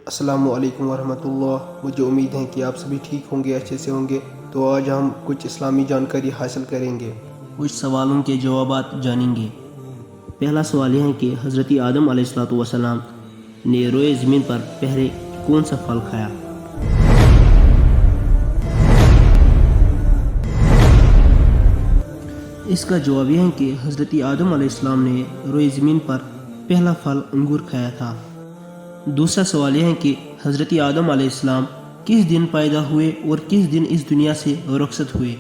السلام علیکم ورحمۃ اللہ۔ مجھے امید ہے کہ آپ سبھی ٹھیک ہوں گے، اچھے سے ہوں گے۔ تو آج ہم کچھ اسلامی جانکاری حاصل کریں گے، کچھ سوالوں کے جوابات جانیں گے۔ پہلا سوال یہ ہے کہ حضرت آدم علیہ السلام نے روئے زمین پر پہلے کون سا پھل کھایا؟ اس کا جواب یہ ہے کہ حضرت آدم علیہ السلام نے روئے زمین پر پہلا پھل انگور کھایا تھا۔ دوسرا سوال یہ ہے کہ حضرت آدم علیہ السلام کس دن پیدا ہوئے اور کس دن اس دنیا سے رخصت ہوئے؟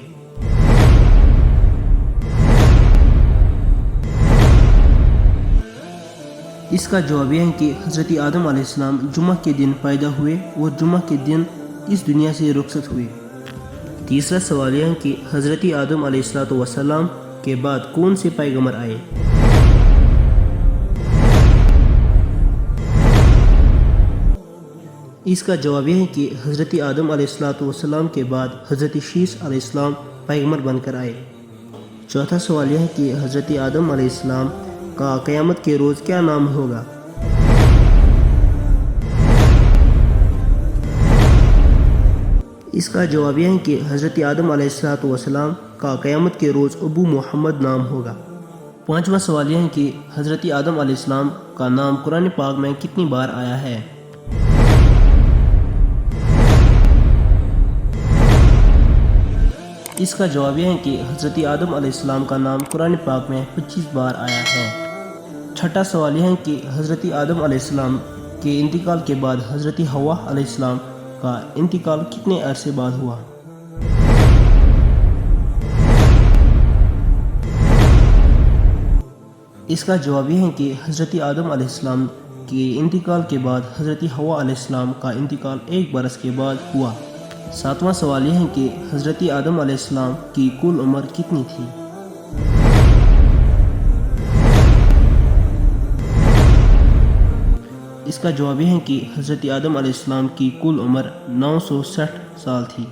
اس کا جواب یہ ہے کہ حضرت آدم علیہ السلام جمعہ کے دن پیدا ہوئے اور جمعہ کے دن اس دنیا سے رخصت ہوئے۔ تیسرا سوال یہ ہے کہ حضرت آدم علیہ السلام کے بعد کون سے پیغمبر آئے؟ اس کا جواب یہ ہے کہ حضرت آدم علیہ السلام کے بعد حضرت شیس علیہ السلام پیغمبر بن کر آئے۔ چوتھا سوال یہ ہے کہ حضرت آدم علیہ السلام کا قیامت کے روز کیا نام ہوگا؟ اس کا جواب یہ ہے کہ حضرت آدم علیہ السلام کا قیامت کے روز ابو محمد نام ہوگا۔ پانچواں سوال یہ ہے کہ حضرت آدم علیہ السلام کا نام قرآن پاک میں کتنی بار آیا ہے؟ اس کا جواب یہ ہے کہ حضرت آدم علیہ السلام کا نام قرآن پاک میں 25 بار آیا ہے۔ چھٹا سوال یہ ہے کہ حضرت آدم علیہ السلام کے انتقال کے بعد حضرت حوا علیہ السلام کا انتقال کتنے عرصے بعد ہوا؟ اس کا جواب یہ ہے کہ حضرت آدم علیہ السلام کے انتقال کے بعد حضرت حوا علیہ السلام کا انتقال 1 برس کے بعد ہوا۔ ساتواں سوال یہ ہے کہ حضرت آدم علیہ السلام کی کل عمر کتنی تھی؟ اس کا جواب یہ ہے کہ حضرت آدم علیہ السلام کی کل عمر 960 سال تھی۔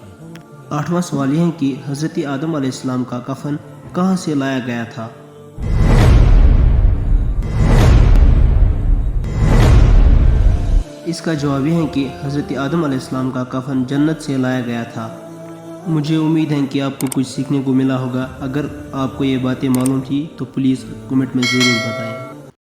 آٹھواں سوال یہ ہے کہ حضرت آدم علیہ السلام کا کفن کہاں سے لایا گیا تھا؟ اس کا جواب یہ ہے کہ حضرت آدم علیہ السلام کا کفن جنت سے لایا گیا تھا۔ مجھے امید ہے کہ آپ کو کچھ سیکھنے کو ملا ہوگا۔ اگر آپ کو یہ باتیں معلوم تھی تو پلیز کمنٹ میں ضرور بتائیں۔